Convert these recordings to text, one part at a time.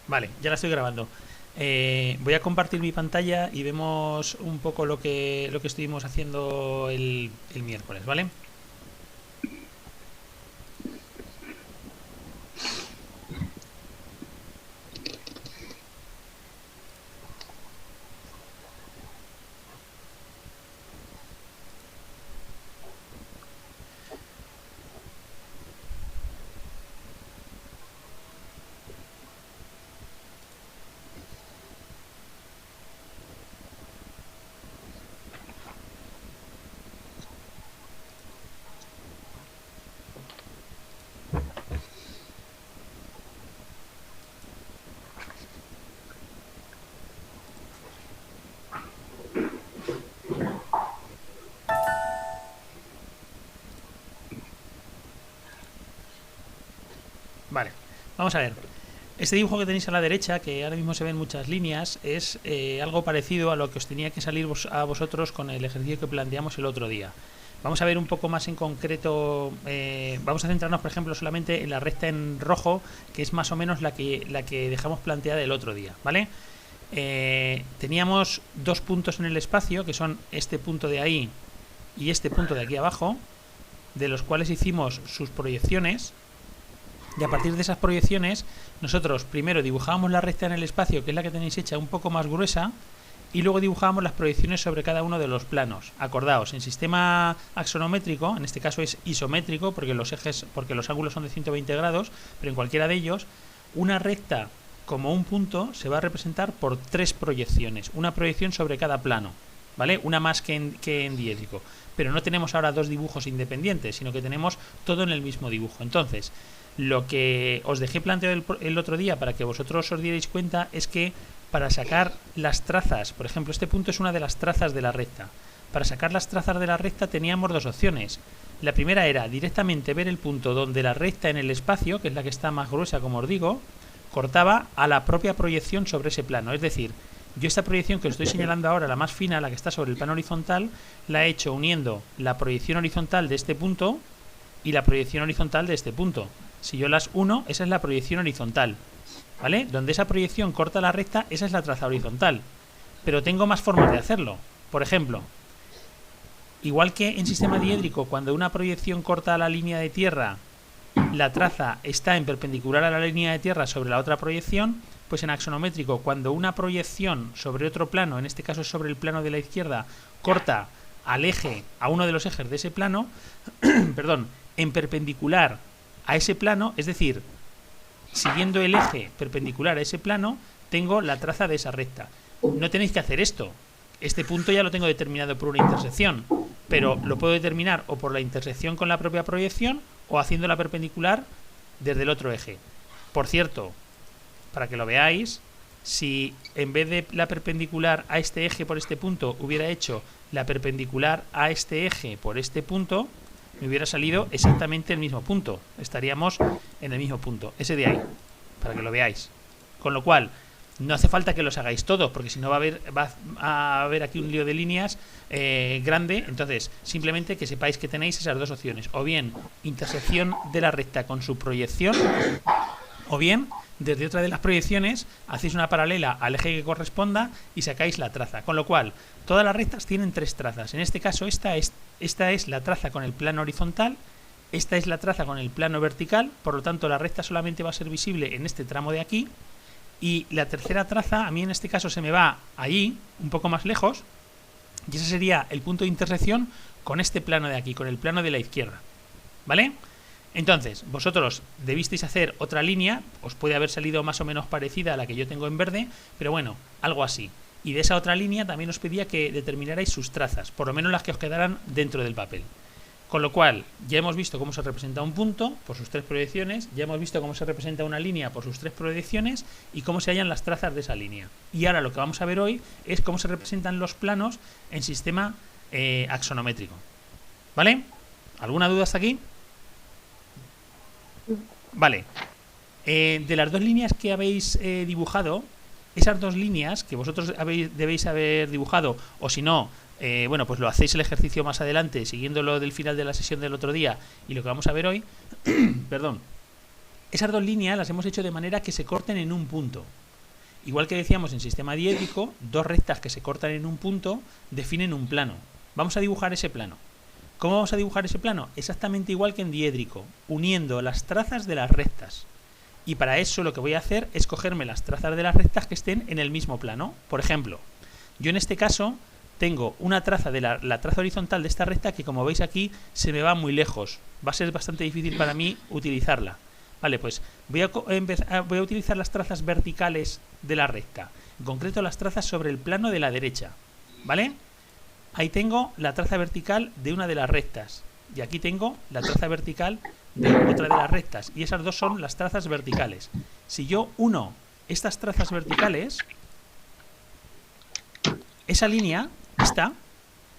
Vale, ya la estoy grabando. Voy a compartir mi pantalla y vemos un poco lo que estuvimos haciendo el miércoles, ¿vale? Vale, vamos a ver. Este dibujo que tenéis a la derecha, que ahora mismo se ven muchas líneas, es algo parecido a lo que os tenía que salir a vosotros con el ejercicio que planteamos el otro día. Vamos a ver un poco más en concreto, vamos a centrarnos por ejemplo solamente en la recta en rojo, que es más o menos la que dejamos planteada el otro día, ¿vale? Teníamos dos puntos en el espacio, que son este punto de ahí y este punto de aquí abajo, de los cuales hicimos sus proyecciones. Y a partir de esas proyecciones, nosotros primero dibujábamos la recta en el espacio, que es la que tenéis hecha un poco más gruesa, y luego dibujábamos las proyecciones sobre cada uno de los planos. Acordaos, en sistema axonométrico, en este caso es isométrico, porque los ángulos son de 120 grados, pero en cualquiera de ellos, una recta como un punto se va a representar por tres proyecciones, una proyección sobre cada plano, ¿vale? Una más que en diédrico. Pero no tenemos ahora dos dibujos independientes, sino que tenemos todo en el mismo dibujo. Entonces, lo que os dejé planteado el otro día para que vosotros os dierais cuenta es que para sacar las trazas, por ejemplo, este punto es una de las trazas de la recta. Para sacar las trazas de la recta teníamos dos opciones. La primera era directamente ver el punto donde la recta en el espacio, que es la que está más gruesa, como os digo, cortaba a la propia proyección sobre ese plano. Es decir, yo esta proyección que os estoy señalando ahora, la más fina, la que está sobre el plano horizontal, la he hecho uniendo la proyección horizontal de este punto y la proyección horizontal de este punto. Si yo las uno, esa es la proyección horizontal, ¿vale? Donde esa proyección corta la recta, esa es la traza horizontal. Pero tengo más formas de hacerlo. Por ejemplo, igual que en sistema diédrico, cuando una proyección corta la línea de tierra, la traza está en perpendicular a la línea de tierra sobre la otra proyección, pues en axonométrico, cuando una proyección sobre otro plano, en este caso sobre el plano de la izquierda, corta al eje, a uno de los ejes de ese plano, perdón, en perpendicular a ese plano, es decir, siguiendo el eje perpendicular a ese plano, tengo la traza de esa recta. No tenéis que hacer esto. Este punto ya lo tengo determinado por una intersección, pero lo puedo determinar o por la intersección con la propia proyección o haciéndola perpendicular desde el otro eje. Por cierto, para que lo veáis, si en vez de la perpendicular a este eje por este punto hubiera hecho la perpendicular a este eje por este punto, me hubiera salido exactamente el mismo punto. Estaríamos en el mismo punto, ese de ahí, para que lo veáis. Con lo cual, no hace falta que los hagáis todos, porque si no va a haber aquí un lío de líneas grande. Entonces, simplemente que sepáis que tenéis esas dos opciones. O bien, intersección de la recta con su proyección, o bien, desde otra de las proyecciones, hacéis una paralela al eje que corresponda y sacáis la traza. Con lo cual, todas las rectas tienen tres trazas. En este caso, esta es la traza con el plano horizontal, esta es la traza con el plano vertical, por lo tanto la recta solamente va a ser visible en este tramo de aquí, y la tercera traza, a mí en este caso se me va allí, un poco más lejos, y ese sería el punto de intersección con este plano de aquí, con el plano de la izquierda, ¿vale? Entonces, vosotros debisteis hacer otra línea, os puede haber salido más o menos parecida a la que yo tengo en verde, pero bueno, algo así. Y de esa otra línea también os pedía que determinarais sus trazas, por lo menos las que os quedaran dentro del papel. Con lo cual, ya hemos visto cómo se representa un punto por sus tres proyecciones, ya hemos visto cómo se representa una línea por sus tres proyecciones y cómo se hallan las trazas de esa línea. Y ahora lo que vamos a ver hoy es cómo se representan los planos en sistema axonométrico. ¿Vale? ¿Alguna duda hasta aquí? Vale. De las dos líneas que habéis dibujado, esas dos líneas que vosotros debéis haber dibujado, o si no, bueno, pues lo hacéis el ejercicio más adelante, siguiendo lo del final de la sesión del otro día y lo que vamos a ver hoy, perdón, Esas dos líneas las hemos hecho de manera que se corten en un punto. Igual que decíamos en sistema diédrico, dos rectas que se cortan en un punto definen un plano. Vamos a dibujar ese plano. ¿Cómo vamos a dibujar ese plano? Exactamente igual que en diédrico, uniendo las trazas de las rectas. Y para eso lo que voy a hacer es cogerme las trazas de las rectas que estén en el mismo plano. Por ejemplo, yo en este caso tengo una traza de la traza horizontal de esta recta que, como veis aquí, se me va muy lejos. Va a ser bastante difícil para mí utilizarla. Vale, pues voy a utilizar las trazas verticales de la recta. En concreto, las trazas sobre el plano de la derecha. ¿Vale? Ahí tengo la traza vertical de una de las rectas. Y aquí tengo la traza vertical de otra de las rectas. Y esas dos son las trazas verticales. Si yo uno estas trazas verticales, esa línea, esta,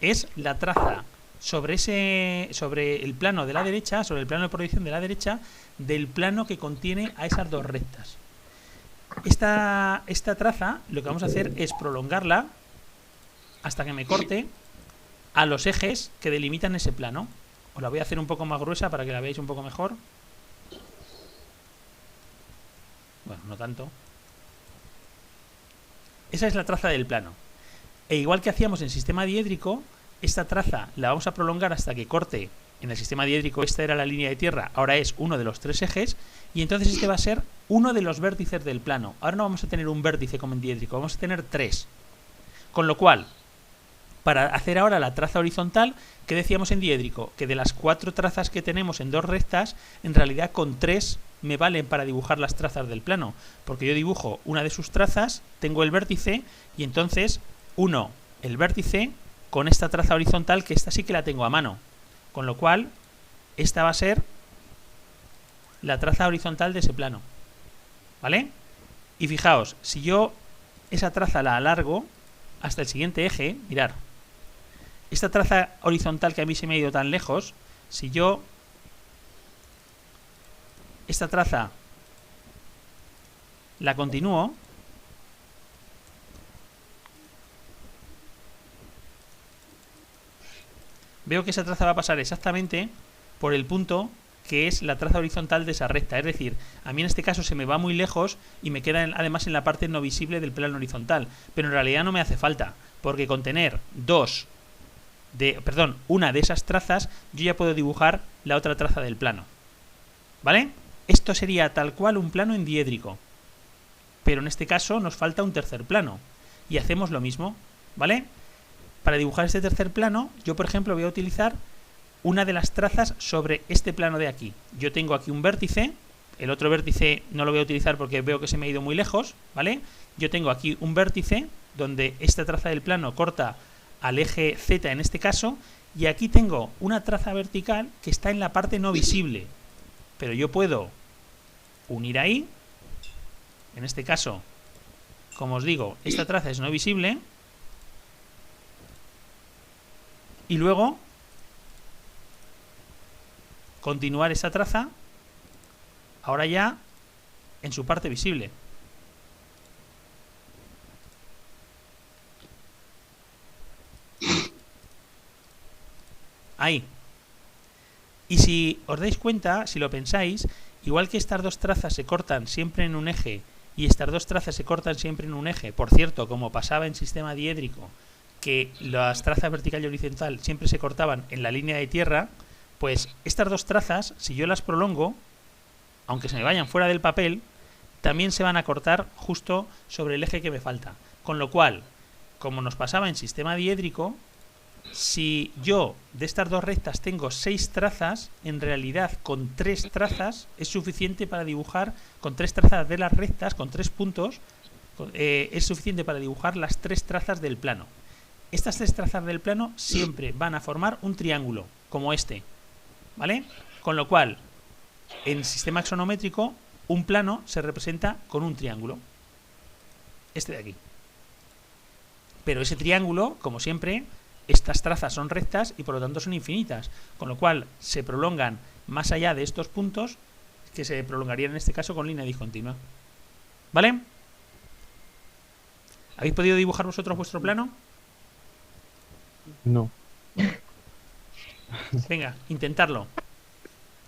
es la traza sobre el plano de la derecha, sobre el plano de proyección de la derecha, del plano que contiene a esas dos rectas. Esta traza, lo que vamos a hacer es prolongarla hasta que me corte a los ejes que delimitan ese plano. Os la voy a hacer un poco más gruesa para que la veáis un poco mejor. Bueno, no tanto. Esa es la traza del plano. E igual que hacíamos en sistema diédrico, esta traza la vamos a prolongar hasta que corte. En el sistema diédrico esta era la línea de tierra, ahora es uno de los tres ejes, y entonces este va a ser uno de los vértices del plano. Ahora no vamos a tener un vértice como en diédrico, vamos a tener tres. Con lo cual, para hacer ahora la traza horizontal, ¿qué decíamos en diédrico? Que de las 4 trazas que tenemos en dos rectas, en realidad con 3 me valen para dibujar las trazas del plano, porque yo dibujo una de sus trazas, tengo el vértice, y entonces uno el vértice con esta traza horizontal, que esta sí que la tengo a mano. Con lo cual, esta va a ser la traza horizontal de ese plano. ¿Vale? Y fijaos, si yo esa traza la alargo hasta el siguiente eje, mirad, esta traza horizontal que a mí se me ha ido tan lejos, si yo esta traza la continúo, veo que esa traza va a pasar exactamente por el punto que es la traza horizontal de esa recta. Es decir, a mí en este caso se me va muy lejos y me queda además en la parte no visible del plano horizontal. Pero en realidad no me hace falta, porque con tener una de esas trazas, yo ya puedo dibujar la otra traza del plano. ¿Vale? Esto sería tal cual un plano en diédrico. Pero en este caso nos falta un tercer plano. Y hacemos lo mismo. ¿Vale? Para dibujar este tercer plano, yo por ejemplo voy a utilizar una de las trazas sobre este plano de aquí. Yo tengo aquí un vértice, el otro vértice no lo voy a utilizar porque veo que se me ha ido muy lejos, ¿vale? Yo tengo aquí un vértice donde esta traza del plano corta al eje Z en este caso, y aquí tengo una traza vertical que está en la parte no visible. Pero yo puedo unir ahí, en este caso, como os digo, esta traza es no visible, y luego continuar esa traza ahora ya en su parte visible. Ahí. Y si os dais cuenta, si lo pensáis, igual que estas dos trazas se cortan siempre en un eje y estas dos trazas se cortan siempre en un eje, por cierto, como pasaba en sistema diédrico, que las trazas vertical y horizontal siempre se cortaban en la línea de tierra, pues estas dos trazas, si yo las prolongo, aunque se me vayan fuera del papel, también se van a cortar justo sobre el eje que me falta. Con lo cual, como nos pasaba en sistema diédrico, si yo de estas dos rectas tengo 6 trazas, en realidad con 3 trazas es suficiente para dibujar, con 3 trazas de las rectas, con 3 puntos, es suficiente para dibujar las 3 trazas del plano. Estas 3 trazas del plano siempre van a formar un triángulo, como este, ¿vale? Con lo cual, en sistema axonométrico, un plano se representa con un triángulo. Este de aquí. Pero ese triángulo, como siempre, estas trazas son rectas y por lo tanto son infinitas. Con lo cual, se prolongan más allá de estos puntos, que se prolongarían en este caso con línea discontinua. ¿Vale? ¿Habéis podido dibujar vosotros vuestro plano? No. Venga, intentarlo.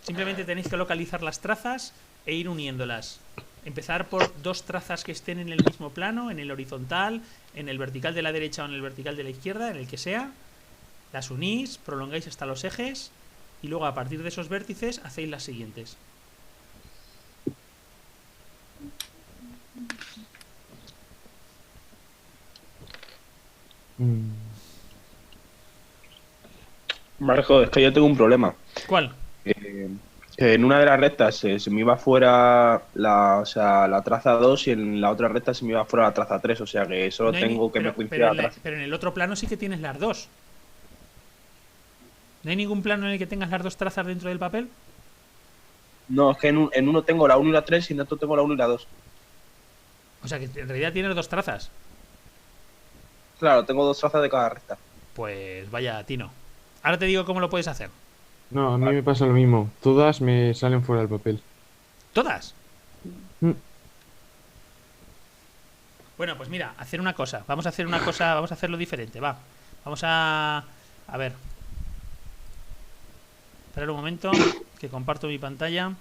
Simplemente tenéis que localizar las trazas e ir uniéndolas. Empezar por dos trazas que estén en el mismo plano, en el horizontal, en el vertical de la derecha o en el vertical de la izquierda, en el que sea. Las unís, prolongáis hasta los ejes y luego a partir de esos vértices hacéis las siguientes. Marco, es que yo tengo un problema. ¿Cuál? Que en una de las rectas se me iba fuera o sea, la traza 2 y en la otra recta se me iba fuera la traza 3. O sea que solo tengo que me coincida la traza. Pero en el otro plano sí que tienes las dos. ¿No hay ningún plano en el que tengas las dos trazas dentro del papel? No, es que en uno tengo la 1 y la 3 y en otro tengo la 1 y la 2. O sea que en realidad tienes dos trazas. Claro, tengo dos trazas de cada recta. Pues vaya, Tino. Ahora te digo cómo lo puedes hacer. No, a mí me pasa lo mismo. Todas me salen fuera del papel. ¿Todas? Mm. Bueno, pues mira, hacer una cosa. Vamos a hacer una cosa, vamos a hacerlo diferente, va. Vamos a ver. Esperar un momento, que comparto mi pantalla.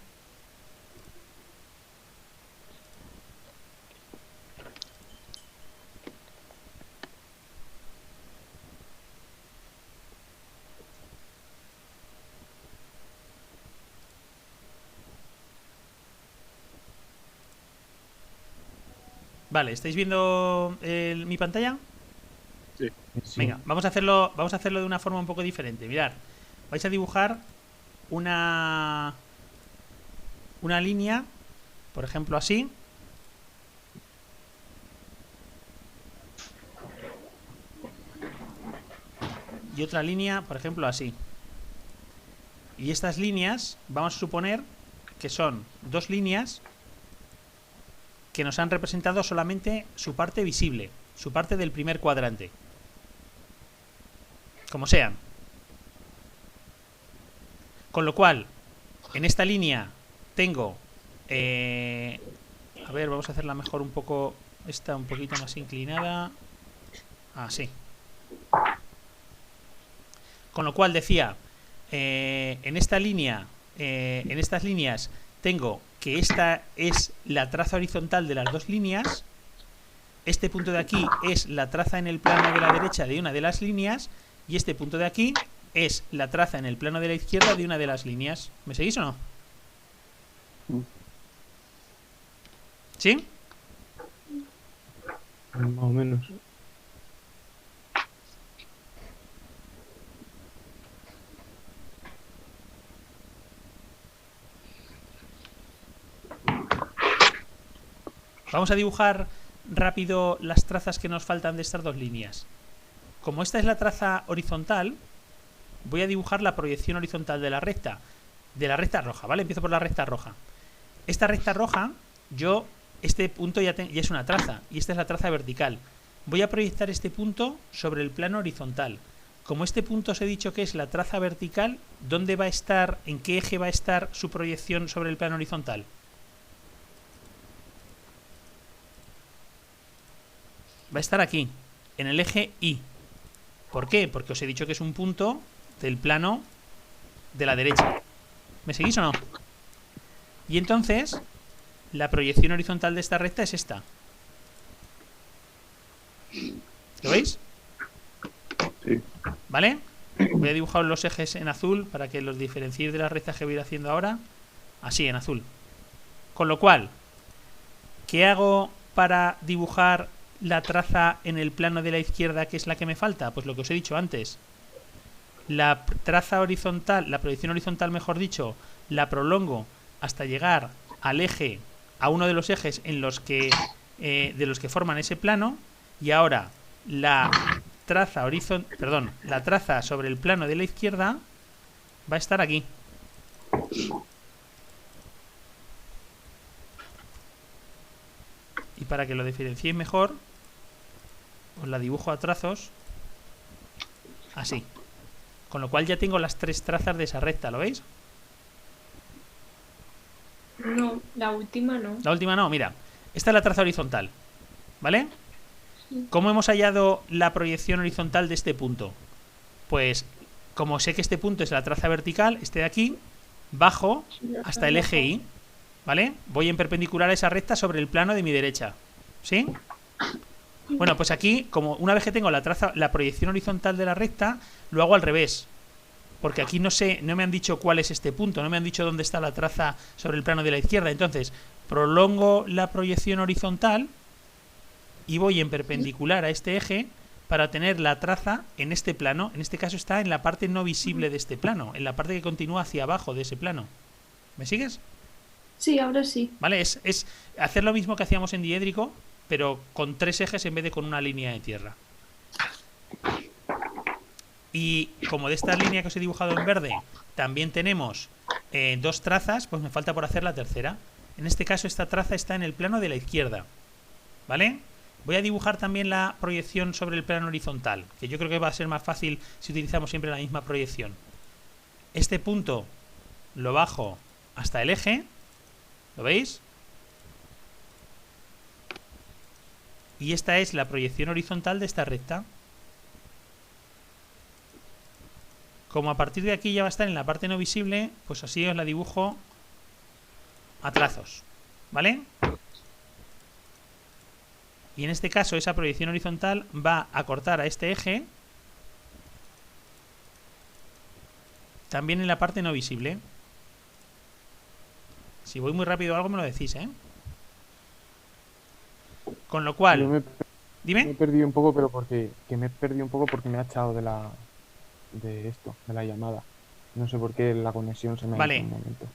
Vale, ¿estáis viendo mi pantalla? Sí. Sí. Venga, vamos a hacerlo de una forma un poco diferente. Mirad, vais a dibujar una línea, por ejemplo así. Y otra línea, por ejemplo así. Y estas líneas, vamos a suponer que son dos líneas que nos han representado solamente su parte visible, su parte del primer cuadrante. Como sean. Con lo cual, en esta línea tengo... a ver, vamos a hacerla mejor un poco... Esta un poquito más inclinada. Así. Con lo cual decía... en esta línea... en estas líneas tengo que esta es la traza horizontal de las dos líneas. Este punto de aquí es la traza en el plano de la derecha de una de las líneas. Y este punto de aquí es la traza en el plano de la izquierda de una de las líneas. ¿Me seguís o no? ¿Sí? Más o menos. Vamos a dibujar rápido las trazas que nos faltan de estas dos líneas. Como esta es la traza horizontal, voy a dibujar la proyección horizontal de la recta roja, ¿vale? Empiezo por la recta roja. Esta recta roja, este punto ya es una traza, y esta es la traza vertical. Voy a proyectar este punto sobre el plano horizontal. Como este punto os he dicho que es la traza vertical, ¿dónde va a estar, en qué eje va a estar su proyección sobre el plano horizontal? Va a estar aquí, en el eje Y. ¿Por qué? Porque os he dicho que es un punto del plano de la derecha. ¿Me seguís o no? Y entonces, la proyección horizontal de esta recta es esta. ¿Lo veis? Sí. ¿Vale? Voy a dibujar los ejes en azul para que los diferencie de las rectas que voy a ir haciendo ahora. Así, en azul. Con lo cual, ¿qué hago para dibujar la traza en el plano de la izquierda, que es la que me falta? Pues lo que os he dicho antes. La traza horizontal, la proyección horizontal, mejor dicho, la prolongo hasta llegar al eje, a uno de los ejes en los que de los que forman ese plano, y ahora la traza la traza sobre el plano de la izquierda va a estar aquí. Y para que lo diferenciéis mejor, os la dibujo a trazos así. Con lo cual ya tengo las tres trazas de esa recta, ¿lo veis? No, la última no. La última no, mira. Esta es la traza horizontal, ¿vale? ¿Cómo hemos hallado la proyección horizontal de este punto? Pues, como sé que este punto es la traza vertical, este de aquí, bajo hasta el eje Y. ¿vale? Voy en perpendicular a esa recta sobre el plano de mi derecha, ¿sí? Bueno, pues aquí, como una vez que tengo la proyección horizontal de la recta, lo hago al revés. Porque aquí no me han dicho cuál es este punto, no me han dicho dónde está la traza sobre el plano de la izquierda. Entonces, prolongo la proyección horizontal y voy en perpendicular a este eje para tener la traza en este plano. En este caso está en la parte no visible de este plano, en la parte que continúa hacia abajo de ese plano. ¿Me sigues? Sí, ahora sí. Vale, es hacer lo mismo que hacíamos en diédrico, pero con 3 ejes en vez de con una línea de tierra. Y como de esta línea que os he dibujado en verde también tenemos 2 trazas, pues me falta por hacer la tercera. En este caso esta traza está en el plano de la izquierda, ¿vale? Voy a dibujar también la proyección sobre el plano horizontal, que yo creo que va a ser más fácil si utilizamos siempre la misma proyección. Este punto lo bajo hasta el eje, ¿lo veis? Y esta es la proyección horizontal de esta recta. Como a partir de aquí ya va a estar en la parte no visible, pues así os la dibujo a trazos, ¿vale? Y en este caso esa proyección horizontal va a cortar a este eje también en la parte no visible. Si voy muy rápido o algo me lo decís, ¿eh? Con lo cual... Dime. Me he perdido un poco, pero porque me ha echado de la llamada. No sé por qué la conexión se me ha ido un momento.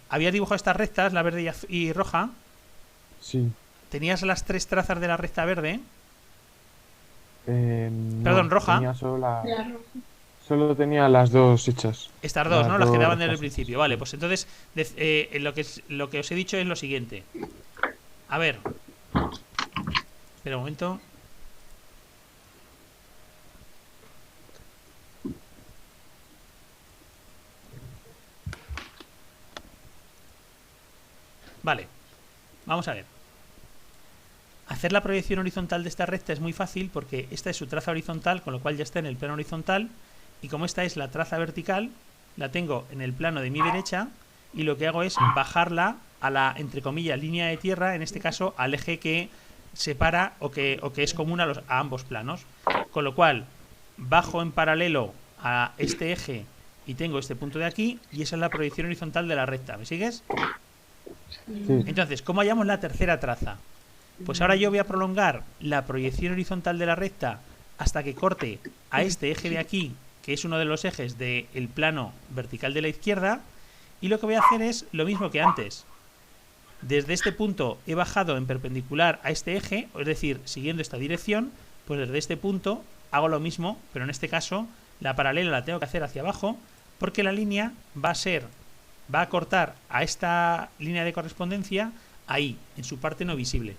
Había dibujado estas rectas, la verde y roja. Sí. ¿Tenías las 3 trazas de la recta verde? No, perdón, roja. Tenía solo tenía las 2 hechas. Estas 2, ¿no? Las que daban desde el principio. Vale, pues entonces lo que os he dicho es lo siguiente. A ver. Espera un momento. Vale, vamos a ver. Hacer la proyección horizontal de esta recta es muy fácil porque esta es su traza horizontal, con lo cual ya está en el plano horizontal, y como esta es la traza vertical, la tengo en el plano de mi derecha y lo que hago es bajarla a la, entre comillas, línea de tierra, en este caso al eje que separa o que es común a ambos planos. Con lo cual bajo en paralelo a este eje y tengo este punto de aquí, y esa es la proyección horizontal de la recta. ¿Me sigues? Sí. Entonces, ¿cómo hallamos la tercera traza? Pues ahora yo voy a prolongar la proyección horizontal de la recta hasta que corte a este eje de aquí, que es uno de los ejes del plano vertical de la izquierda, y lo que voy a hacer es lo mismo que antes. Desde este punto he bajado en perpendicular a este eje, es decir, siguiendo esta dirección, pues desde este punto hago lo mismo, pero en este caso la paralela la tengo que hacer hacia abajo, porque la línea va a cortar a esta línea de correspondencia ahí, en su parte no visible.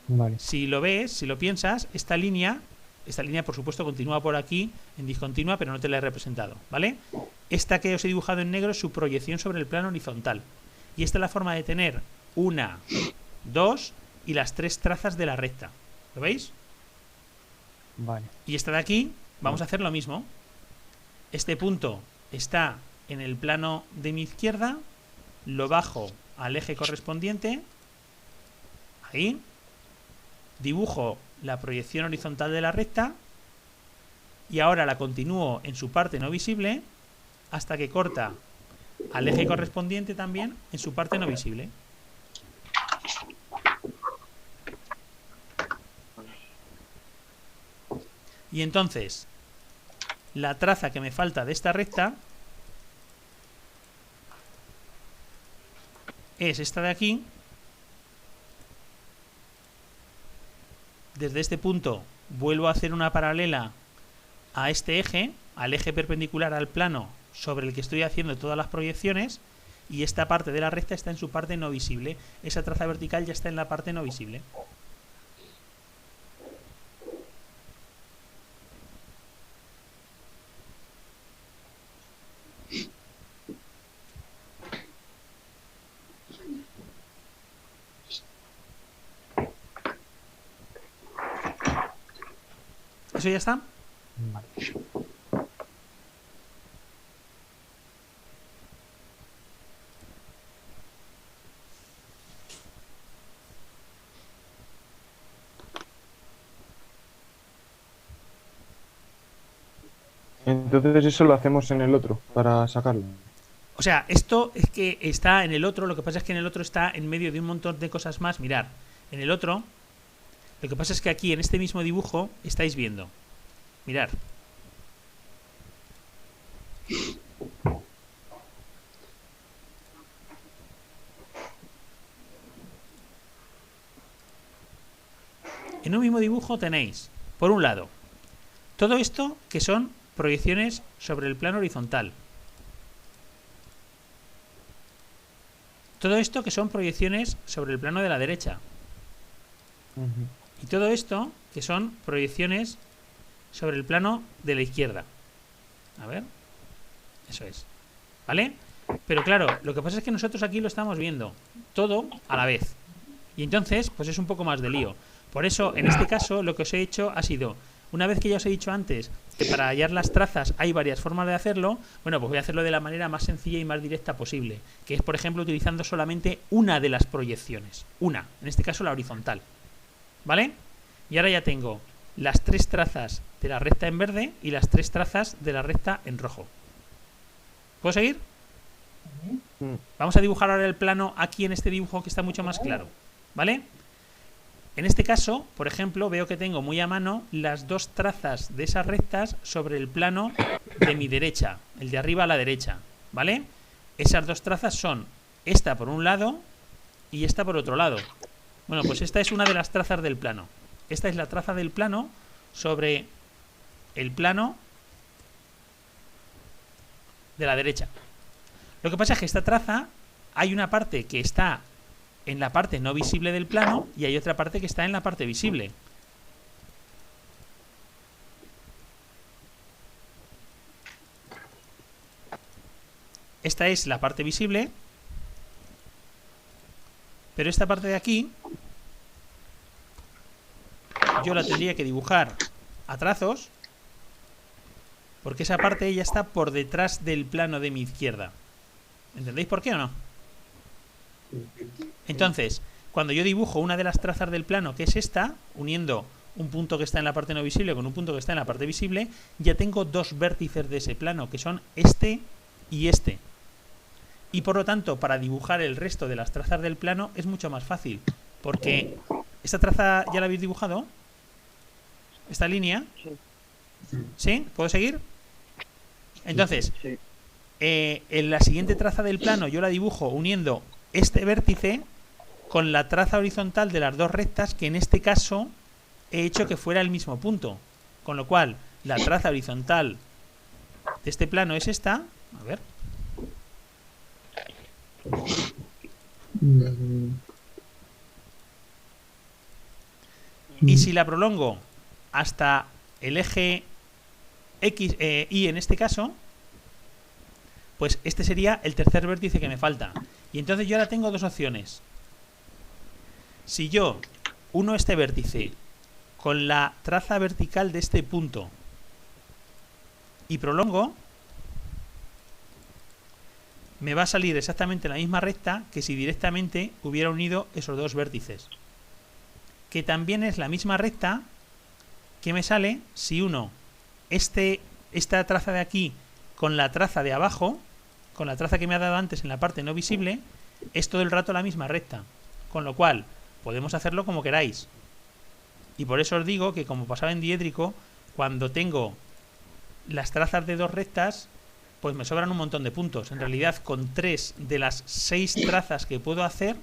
Vale. Si lo ves, si lo piensas, esta línea por supuesto continúa por aquí en discontinua, pero no te la he representado, ¿vale? Esta que os he dibujado en negro es su proyección sobre el plano horizontal. Y esta es la forma de tener 1, 2 y las 3 trazas de la recta. ¿Lo veis? Vale. Y esta de aquí, vamos a hacer lo mismo. Este punto está en el plano de mi izquierda, lo bajo al eje correspondiente, ahí, dibujo la proyección horizontal de la recta y ahora la continúo en su parte no visible hasta que corta al eje correspondiente también en su parte no visible. Y entonces la traza que me falta de esta recta es esta de aquí. Desde este punto vuelvo a hacer una paralela a este eje, al eje perpendicular al plano sobre el que estoy haciendo todas las proyecciones, y esta parte de la recta está en su parte no visible. Esa traza vertical ya está en la parte no visible. ¿Eso ya está? Vale. entonces eso lo hacemos en el otro para sacarlo. O sea, esto es que está en el otro, lo que pasa es que en el otro está en medio de un montón de cosas más. Mirad, en el otro, lo que pasa es que aquí en este mismo dibujo estáis viendo. Mirad. En un mismo dibujo tenéis, por un lado, todo esto que son proyecciones sobre el plano horizontal. Todo esto que son proyecciones sobre el plano de la derecha. Y todo esto que son proyecciones sobre el plano de la izquierda. A ver. Eso es. ¿Vale? Pero claro, lo que pasa es que nosotros aquí lo estamos viendo todo a la vez. Y entonces, pues es un poco más de lío. Por eso, en este caso, lo que os he hecho ha sido, una vez que ya os he dicho antes que para hallar las trazas hay varias formas de hacerlo, bueno, pues voy a hacerlo de la manera más sencilla y más directa posible, que es, por ejemplo, utilizando solamente una de las proyecciones. Una, en este caso la horizontal. ¿Vale? Y ahora ya tengo las 3 trazas de la recta en verde y las 3 trazas de la recta en rojo. ¿Puedo seguir? Vamos a dibujar ahora el plano aquí en este dibujo que está mucho más claro. ¿Vale? En este caso, por ejemplo, veo que tengo muy a mano las 2 trazas de esas rectas sobre el plano de mi derecha, el de arriba a la derecha, ¿vale? Esas 2 trazas son esta por un lado y esta por otro lado. Bueno, pues esta es una de las trazas del plano. Esta es la traza del plano sobre el plano de la derecha. Lo que pasa es que esta traza, hay una parte que está en la parte no visible del plano y hay otra parte que está en la parte visible. Esta es la parte visible, pero esta parte de aquí yo la tendría que dibujar a trazos, porque esa parte ya está por detrás del plano de mi izquierda. ¿Entendéis por qué o no? Entonces, cuando yo dibujo una de las trazas del plano, que es esta, uniendo un punto que está en la parte no visible con un punto que está en la parte visible, ya tengo 2 vértices de ese plano, que son este y este. Y por lo tanto, para dibujar el resto de las trazas del plano es mucho más fácil, porque esta traza ya la habéis dibujado, esta línea. ¿Sí? ¿Puedo seguir? Entonces, en la siguiente traza del plano yo la dibujo uniendo este vértice con la traza horizontal de las 2 rectas, que en este caso he hecho que fuera el mismo punto, con lo cual la traza horizontal de este plano es esta. A ver. Y si la prolongo hasta el eje X, Y en este caso, pues este sería el tercer vértice que me falta. Y entonces yo ahora tengo 2 opciones. Si yo uno este vértice con la traza vertical de este punto y prolongo, me va a salir exactamente la misma recta que si directamente hubiera unido esos 2 vértices. Que también es la misma recta que me sale si uno esta traza de aquí con la traza de abajo, con la traza que me ha dado antes en la parte no visible, es todo el rato la misma recta. Con lo cual, podemos hacerlo como queráis. Y por eso os digo que, como pasaba en diédrico, cuando tengo las trazas de 2 rectas, pues me sobran un montón de puntos. En realidad, con 3 de las 6 trazas que puedo hacer,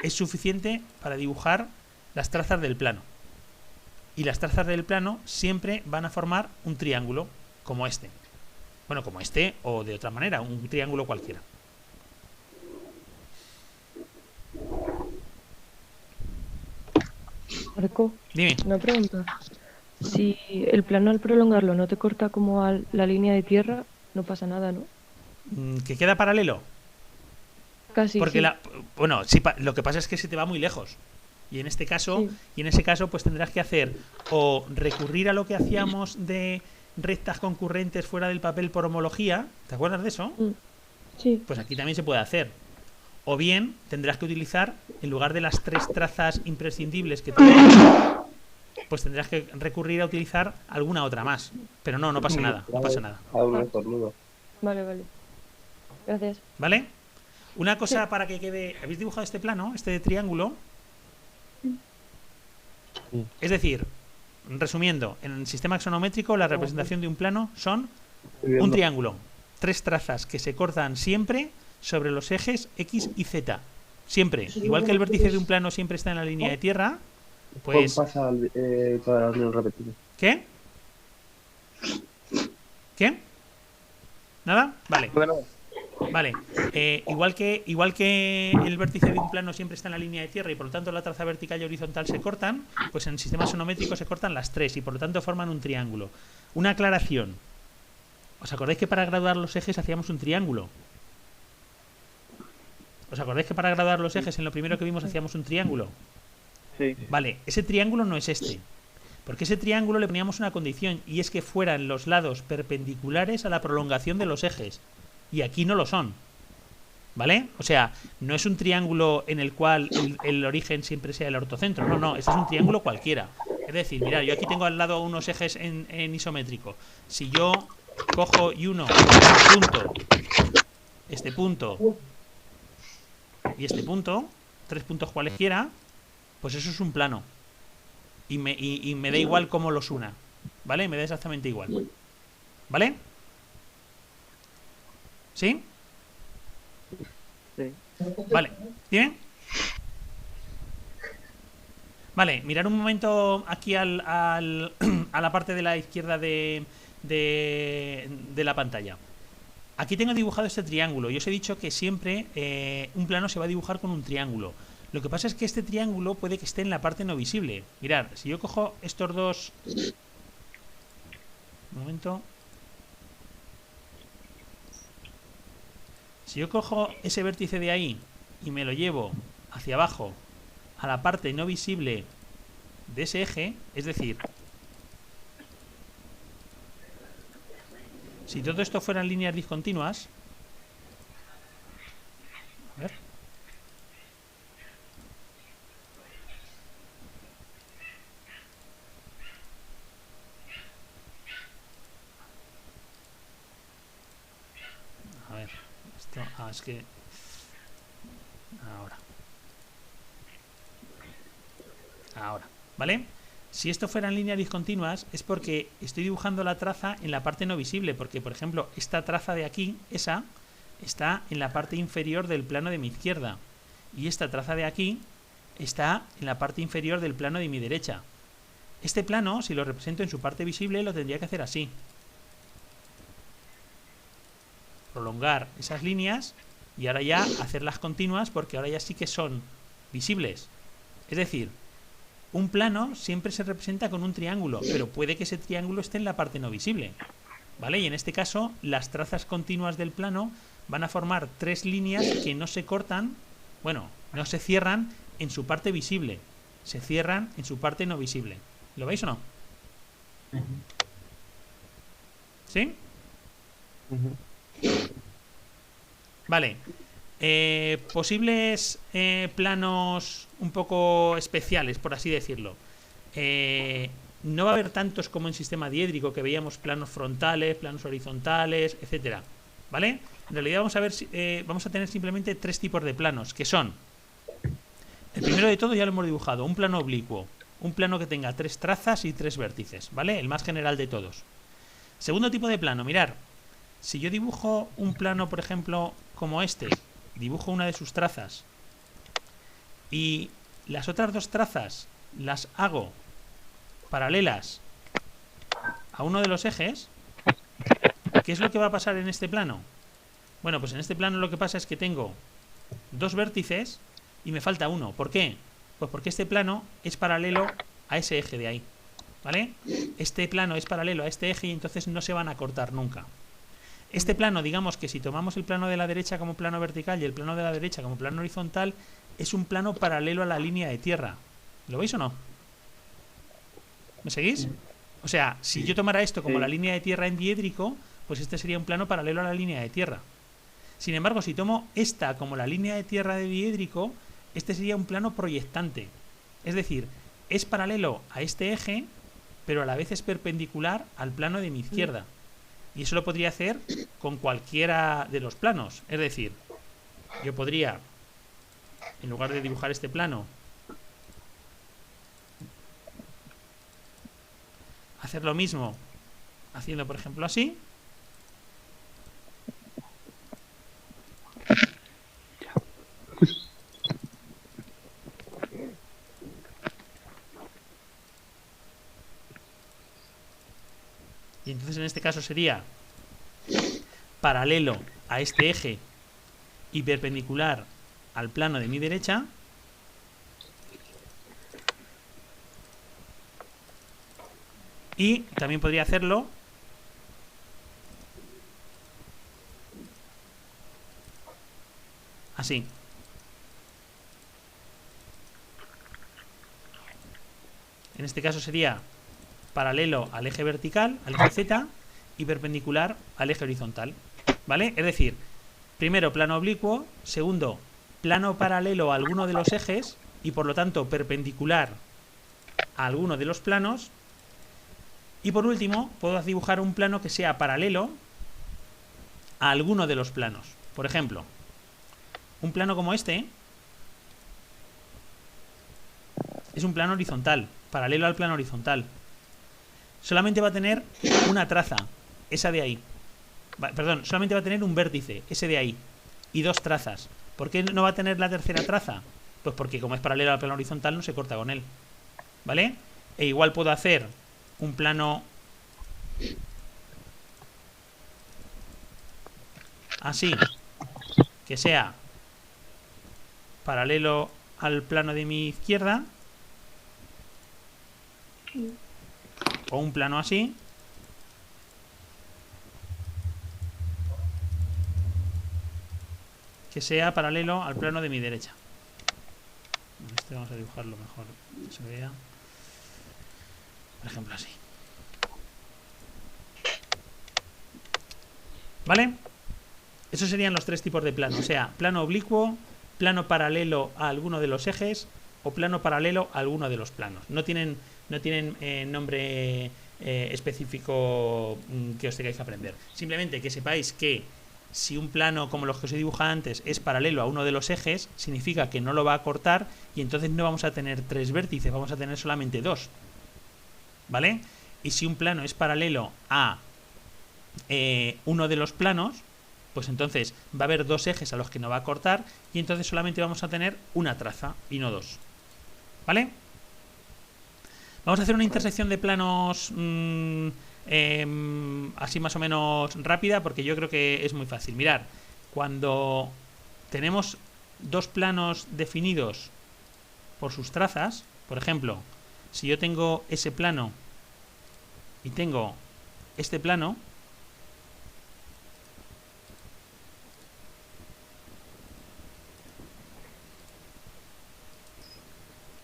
es suficiente para dibujar las trazas del plano. Y las trazas del plano siempre van a formar un triángulo como este. Bueno, como este o de otra manera, un triángulo cualquiera. Marco, Dime. una pregunta. Si el plano al prolongarlo no te corta como a la línea de tierra, no pasa nada, ¿no? ¿Que queda paralelo? Casi, Porque sí. bueno, sí, lo que pasa es que se te va muy lejos. Y en este caso, Sí. y en ese caso, pues tendrás que hacer o recurrir a lo que hacíamos de rectas concurrentes fuera del papel por homología. ¿Te acuerdas de eso? Sí. Pues aquí también se puede hacer. O bien tendrás que utilizar, en lugar de las 3 trazas imprescindibles que tenemos, pues tendrás que recurrir a utilizar alguna otra más. Pero no pasa nada, no pasa nada. Vale. Gracias. ¿Vale? Una cosa para que quede... ¿Habéis dibujado este plano, este de triángulo? Sí. Es decir, resumiendo, en el sistema axonométrico la representación de un plano son un triángulo, 3 trazas que se cortan siempre sobre los ejes X y Z. Siempre. Igual que el vértice de un plano siempre está en la línea de tierra, pues... Pasa para repetir. ¿Qué? ¿Qué? ¿Nada? Vale. Vale. Igual que el vértice de un plano siempre está en la línea de tierra y por lo tanto la traza vertical y horizontal se cortan, pues en el sistema axonométrico se cortan las 3 y por lo tanto forman un triángulo. Una aclaración. ¿Os acordáis que para graduar los ejes hacíamos un triángulo? ¿Os acordáis que para graduar los ejes en lo primero que vimos hacíamos un triángulo? Sí. Vale, ese triángulo no es este. Porque ese triángulo le poníamos una condición y es que fueran los lados perpendiculares a la prolongación de los ejes. Y aquí no lo son. ¿Vale? O sea, no es un triángulo en el cual el origen siempre sea el ortocentro. No, este es un triángulo cualquiera. Es decir, mirad, yo aquí tengo al lado unos ejes en isométrico. Si yo cojo y uno este punto y este punto, 3 puntos cualesquiera, pues eso es un plano. Y me da igual cómo los una. ¿Vale? Me da exactamente igual. ¿Vale? ¿Sí? Sí. Vale. ¿Dime? Vale, mirar un momento aquí a la parte de la izquierda de la pantalla. Aquí tengo dibujado este triángulo. Yo os he dicho que siempre un plano se va a dibujar con un triángulo. Lo que pasa es que este triángulo puede que esté en la parte no visible. Mirad, si yo cojo estos dos... Un momento. Si yo cojo ese vértice de ahí y me lo llevo hacia abajo a la parte no visible de ese eje, es decir, si todo esto fueran líneas discontinuas, a ver, esto, es que ahora, ¿vale? Si esto fueran líneas discontinuas es porque estoy dibujando la traza en la parte no visible, porque por ejemplo esta traza de aquí, esa, está en la parte inferior del plano de mi izquierda y esta traza de aquí está en la parte inferior del plano de mi derecha. Este plano, si lo represento en su parte visible, lo tendría que hacer así. Prolongar esas líneas y ahora ya hacerlas continuas porque ahora ya sí que son visibles. Es decir, un plano siempre se representa con un triángulo, pero puede que ese triángulo esté en la parte no visible, ¿vale? Y en este caso, las trazas continuas del plano van a formar 3 líneas que no se cortan, bueno, no se cierran en su parte visible, se cierran en su parte no visible. ¿Lo veis o no? ¿Sí? Vale. Posibles planos un poco especiales, por así decirlo. No va a haber tantos como en sistema diédrico, que veíamos planos frontales, planos horizontales, etcétera. ¿Vale? En realidad vamos a tener simplemente 3 tipos de planos, que son: el primero de todo ya lo hemos dibujado, un plano oblicuo, un plano que tenga 3 trazas y 3 vértices, ¿vale? El más general de todos. Segundo tipo de plano, mirar. Si yo dibujo un plano, por ejemplo, como este, dibujo una de sus trazas y las otras 2 trazas las hago paralelas a uno de los ejes, ¿qué es lo que va a pasar en este plano? Bueno, pues en este plano lo que pasa es que tengo 2 vértices y me falta uno. ¿Por qué? Pues porque este plano es paralelo a ese eje de ahí, ¿vale? Este plano es paralelo a este eje y entonces no se van a cortar nunca. Este plano, digamos que si tomamos el plano de la derecha como plano vertical y el plano de la derecha como plano horizontal, es un plano paralelo a la línea de tierra. ¿Lo veis o no? ¿Me seguís? O sea, si yo tomara esto como la línea de tierra en diédrico, pues este sería un plano paralelo a la línea de tierra. Sin embargo, si tomo esta como la línea de tierra de diédrico, este sería un plano proyectante. Es decir, es paralelo a este eje, pero a la vez es perpendicular al plano de mi izquierda. Y eso lo podría hacer con cualquiera de los planos. Es decir, yo podría, en lugar de dibujar este plano, hacer lo mismo haciendo, por ejemplo, así. Y entonces en este caso sería paralelo a este eje y perpendicular al plano de mi derecha. Y también podría hacerlo así. En este caso sería paralelo al eje vertical, al eje Z, y perpendicular al eje horizontal. ¿Vale? Es decir, primero plano oblicuo, segundo plano paralelo a alguno de los ejes y por lo tanto perpendicular a alguno de los planos. Y por último, puedo dibujar un plano que sea paralelo a alguno de los planos. Por ejemplo, un plano como este es un plano horizontal, paralelo al plano horizontal. Solamente va a tener una traza, esa de ahí. Perdón, solamente va a tener un vértice, ese de ahí, y dos trazas. ¿Por qué no va a tener la tercera traza? Pues porque como es paralelo al plano horizontal no se corta con él. ¿Vale? E igual puedo hacer un plano así, que sea paralelo al plano de mi izquierda, o un plano así, que sea paralelo al plano de mi derecha. Este vamos a dibujarlo mejor que se vea. Por ejemplo así. ¿Vale? Esos serían los tres tipos de plano. O sea, plano oblicuo, plano paralelo a alguno de los ejes o plano paralelo a alguno de los planos. No tienen nombre específico que os tengáis que aprender. Simplemente que sepáis que si un plano como los que os he dibujado antes es paralelo a uno de los ejes, significa que no lo va a cortar y entonces no vamos a tener tres vértices, vamos a tener solamente dos. ¿Vale? Y si un plano es paralelo a uno de los planos, pues entonces va a haber dos ejes a los que no va a cortar y entonces solamente vamos a tener una traza y no dos. ¿Vale? Vamos a hacer una intersección de planos así más o menos rápida porque yo creo que es muy fácil. Mirad, cuando tenemos dos planos definidos por sus trazas, por ejemplo, si yo tengo ese plano y tengo este plano,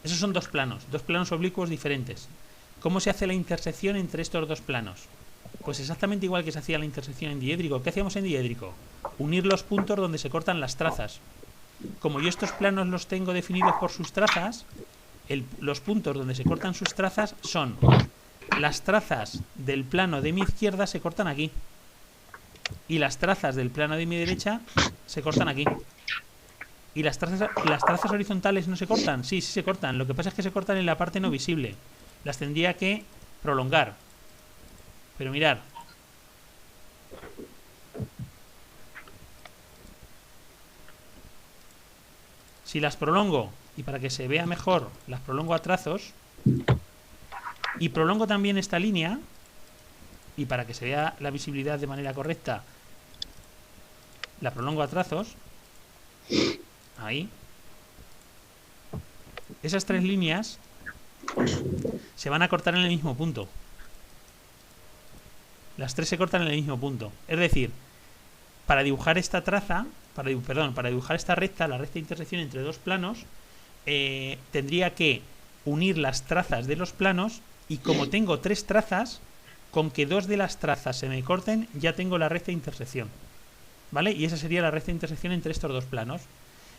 esos son dos planos oblicuos diferentes. ¿Cómo se hace la intersección entre estos dos planos? Pues exactamente igual que se hacía la intersección en diédrico. ¿Qué hacíamos en diédrico? Unir los puntos donde se cortan las trazas. Como yo estos planos los tengo definidos por sus trazas, los puntos donde se cortan sus trazas son las trazas del plano de mi izquierda se cortan aquí y las trazas del plano de mi derecha se cortan aquí. ¿Y las trazas horizontales no se cortan? Sí, sí se cortan. Lo que pasa es que se cortan en la parte no visible. Las tendría que prolongar. Pero mirad. Si las prolongo, y para que se vea mejor, las prolongo a trazos, y prolongo también esta línea, y para que se vea la visibilidad de manera correcta, la prolongo a trazos, ahí. Esas tres líneas se van a cortar en el mismo punto. Las tres se cortan en el mismo punto. Es decir, para dibujar esta traza, para dibujar esta recta, la recta de intersección entre dos planos, tendría que unir las trazas de los planos y como tengo tres trazas, con que dos de las trazas se me corten, ya tengo la recta de intersección. ¿Vale? Y esa sería la recta de intersección entre estos dos planos.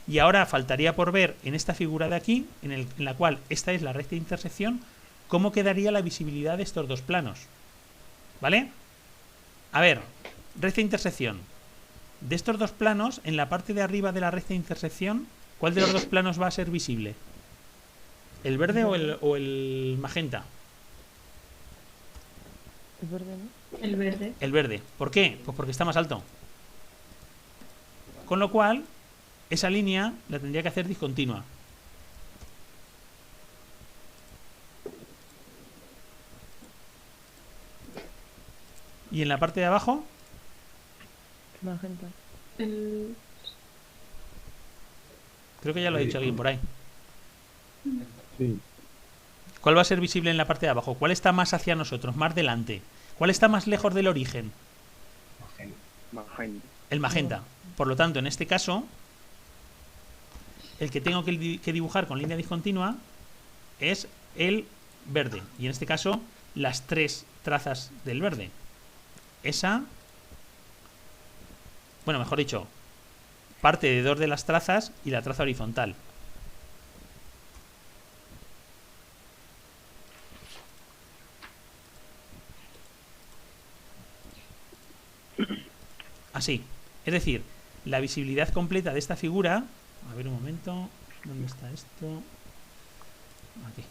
Y ahora faltaría por ver en esta figura de aquí, en la cual esta es la recta de intersección, cómo quedaría la visibilidad de estos dos planos. ¿Vale? A ver, recta de intersección. De estos dos planos, en la parte de arriba de la recta de intersección, ¿cuál de los dos planos va a ser visible? ¿El verde o el magenta? El verde, ¿no? El verde. El verde. ¿Por qué? Pues porque está más alto. Con lo cual, esa línea la tendría que hacer discontinua. ¿Y en la parte de abajo? Magenta. El... Creo que ya lo ha dicho alguien por ahí. Sí. ¿Cuál va a ser visible en la parte de abajo? ¿Cuál está más hacia nosotros, más delante? ¿Cuál está más lejos del origen? Magenta. El magenta. Por lo tanto, en este caso, el que tengo que dibujar con línea discontinua es el verde. Y en este caso, las tres trazas del verde. Esa, bueno, mejor dicho, parte de dos de las trazas y la traza horizontal. Así. Es decir, la visibilidad completa de esta figura... A ver un momento. ¿Dónde está esto? Aquí.